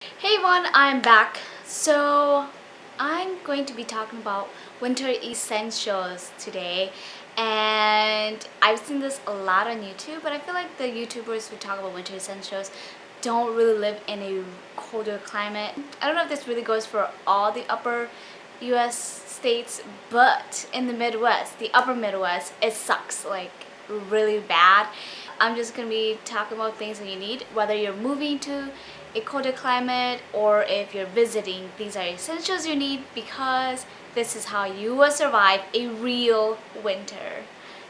Hey everyone, I'm back. So I'm going to be talking about winter essentials today, and I've seen this a lot on YouTube, but I feel like the YouTubers who talk about winter essentials don't really live in a colder climate. I don't know if this really goes for all the upper US states, but in the Midwest, the upper Midwest, it sucks like really bad. I'm just gonna be talking about things that you need, whether you're moving to a colder climate or if you're visiting. These are essentials you need because this is how you will survive a real winter.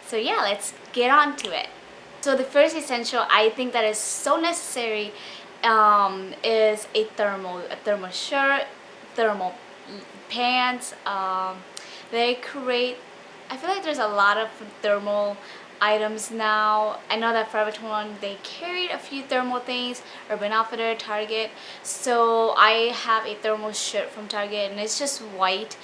So yeah, let's get on to it. So the first essential I think that is so necessary is a thermal shirt, thermal pants. They create. I feel like there's a lot of thermal items now. I know that Forever 21 they carried a few thermal things, Urban Outfitters, Target. So I have a thermal shirt from Target and it's just white,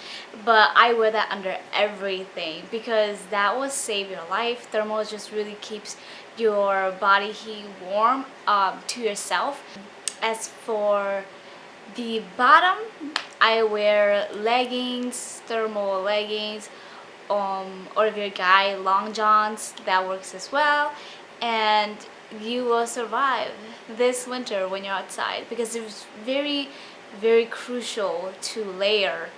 but I wear that under everything because that will save your life. Thermal just really keeps your body heat warm to yourself. As for the bottom, I wear leggings, thermal leggings, or if you're a guy, long johns, that works as well. And you will survive this winter when you're outside because it's very, very crucial to layer,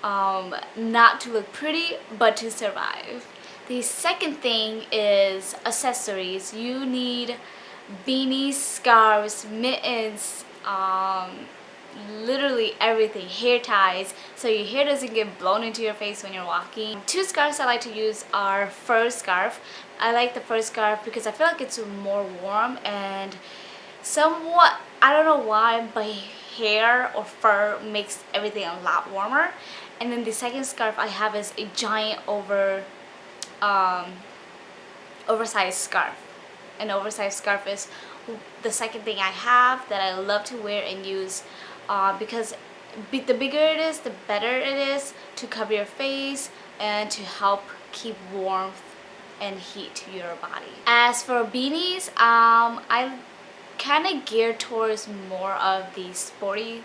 not to look pretty, but to survive. The second thing is accessories. You need beanies, scarves, mittens, literally everything, hair ties, so your hair doesn't get blown into your face when you're walking. Two scarves I like to use are fur scarf. I like the fur scarf because I feel like it's more warm and somewhat, I don't know why, but hair or fur makes everything a lot warmer. And then the second scarf I have is a giant um, oversized scarf. An oversized scarf is the second thing I have that I love to wear and use because the bigger it is, the better it is to cover your face and to help keep warmth and heat to your body. As for beanies, I kind of gear towards more of the sporty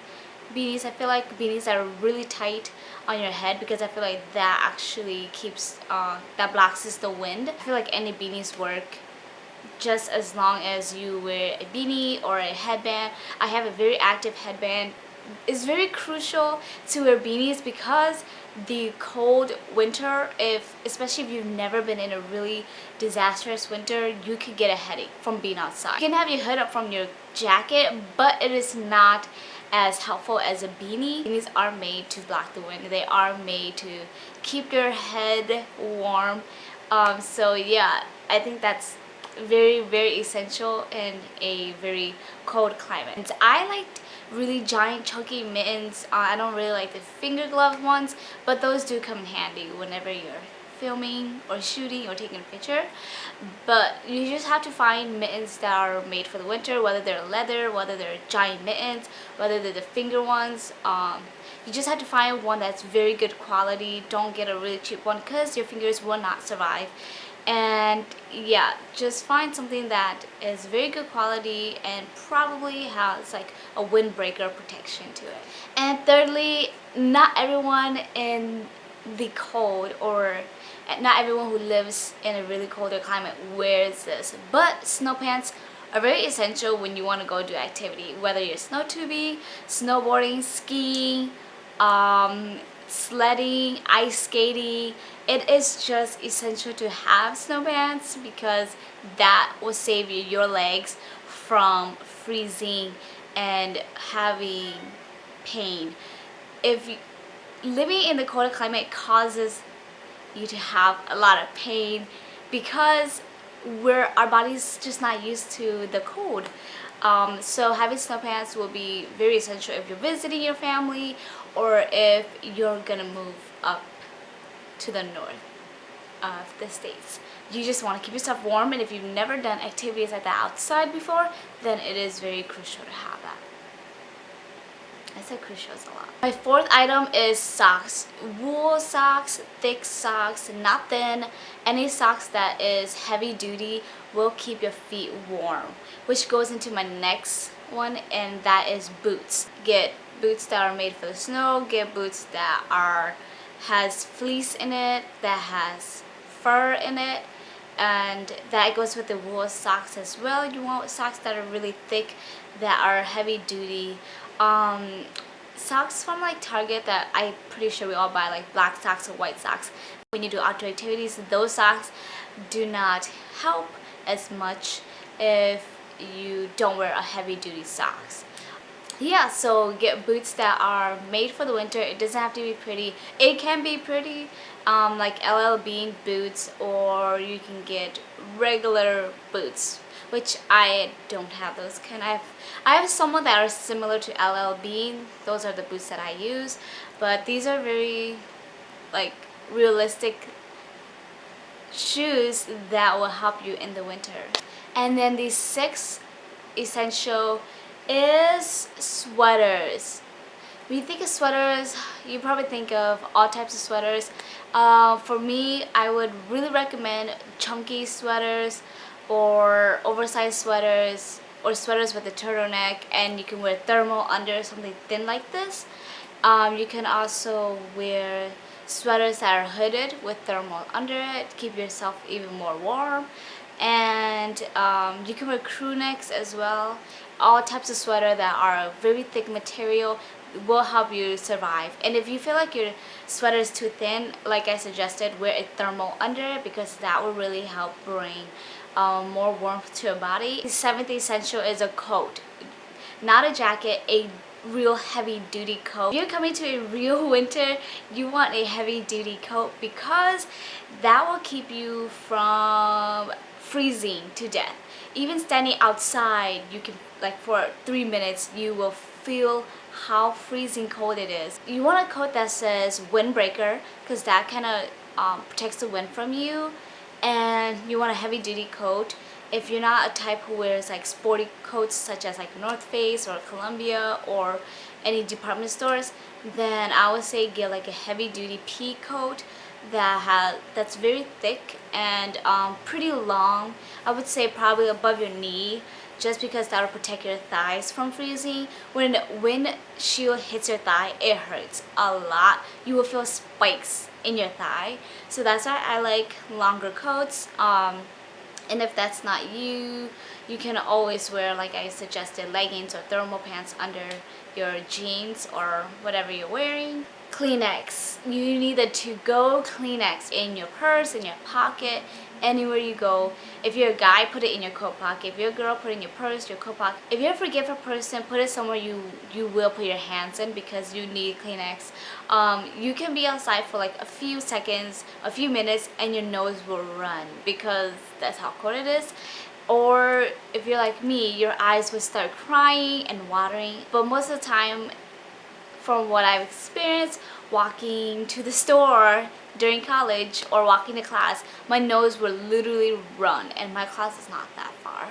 beanies. I feel like beanies that are really tight on your head because I feel like that actually keeps that blocks the wind. I feel like any beanies work just as long as you wear a beanie or a headband. I have a very active headband. It's very crucial to wear beanies because the cold winter, especially if you've never been in a really disastrous winter, you could get a headache from being outside. You can have your hood up from your jacket, but it is not as helpful as a beanie. Beanies are made to block the wind. They are made to keep your head warm. So yeah, I think that's very, very essential in a very cold climate. And I liked really giant chunky mittens. I don't really like the finger glove ones, but those do come in handy whenever you're filming or shooting or taking a picture. But you just have to find mittens that are made for the winter, whether they're leather, whether they're giant mittens, whether they're the finger ones. You just have to find one that's very good quality. Don't get a really cheap one because your fingers will not survive. And yeah, just find something that is very good quality and probably has like a windbreaker protection to it. And thirdly, not everyone in the cold or not everyone who lives in a really colder climate wears this, but snow pants are very essential when you want to go do activity, whether you're snow tubing, snowboarding, skiing, sledding, ice skating. It is just essential to have snow pants because that will save your legs from freezing and having pain. If living in the colder climate causes you to have a lot of pain because our body's just not used to the cold. So having snow pants will be very essential if you're visiting your family or if you're gonna move up to the north of the states. You just want to keep yourself warm, and if you've never done activities like that outside before, then it is very crucial to have that. I said crucial is a lot. My fourth item is socks. Wool socks, thick socks, not thin. Any socks that is heavy duty will keep your feet warm, which goes into my next one, and that is boots. Get boots that are made for the snow, get boots that has fleece in it, that has fur in it, and that goes with the wool socks as well. You want socks that are really thick, that are heavy duty. Socks from like Target that I'm pretty sure we all buy, like black socks or white socks. When you do outdoor activities, those socks do not help as much if you don't wear a heavy duty socks. Yeah, so get boots that are made for the winter. It doesn't have to be pretty. It can be pretty, like LL Bean boots, or you can get regular boots, which I don't have those kind. I have some that are similar to LL Bean. Those are the boots that I use, but these are very like realistic shoes that will help you in the winter. And then the sixth essential is sweaters. When you think of sweaters, you probably think of all types of sweaters. For me, I would really recommend chunky sweaters or oversized sweaters or sweaters with a turtleneck, and you can wear thermal under something thin like this. You can also wear sweaters that are hooded with thermal under it, keep yourself even more warm. And you can wear crew necks as well. All types of sweater that are a very thick material will help you survive. And if you feel like your sweater is too thin, like I suggested, wear a thermal under it, because that will really help bring more warmth to your body. The seventh essential is a coat, not a jacket, a real heavy duty coat. If you're coming to a real winter, you want a heavy duty coat, because that will keep you from freezing to death. Even standing outside, you can, like for 3 minutes, you will feel how freezing cold it is. You want a coat that says windbreaker, because that kind of protects the wind from you. And you want a heavy duty coat. If you're not a type who wears like sporty coats such as like North Face or Columbia or any department stores, then I would say get like a heavy duty pea coat that's very thick and pretty long. I would say probably above your knee, just because that will protect your thighs from freezing. When windshield hits your thigh, it hurts a lot. You will feel spikes in your thigh. So that's why I like longer coats. And if that's not you, you can always wear, like I suggested, leggings or thermal pants under your jeans or whatever you're wearing. Kleenex. You need a to-go Kleenex in your purse, in your pocket, anywhere you go. If you're a guy, put it in your coat pocket. If you're a girl, put it in your purse, your coat pocket. If you're a forgetful person, put it somewhere you will put your hands in, because you need Kleenex. You can be outside for like a few seconds, a few minutes, and your nose will run, because that's how cold it is. Or if you're like me, your eyes will start crying and watering. But most of the time, from what I've experienced walking to the store during college or walking to class, my nose will literally run, and my class is not that far.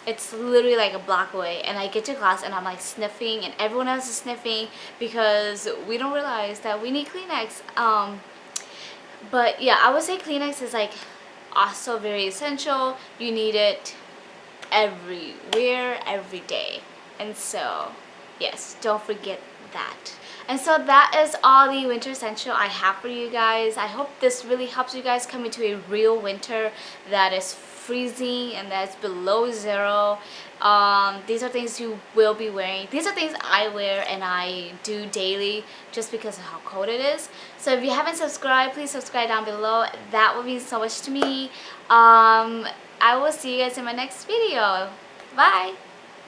It's literally like a block away, and I get to class and I'm like sniffing, and everyone else is sniffing, because we don't realize that we need Kleenex. But yeah, I would say Kleenex is like also very essential. You need it everywhere, every day. And so yes, don't forget that. And so that is all the winter essential I have for you guys. I hope this really helps you guys come into a real winter that is freezing and that's below zero. These are things you will be wearing. These are things I wear and I do daily just because of how cold it is. So if you haven't subscribed, please subscribe down below. That would mean so much to me. I will see you guys in my next video. Bye!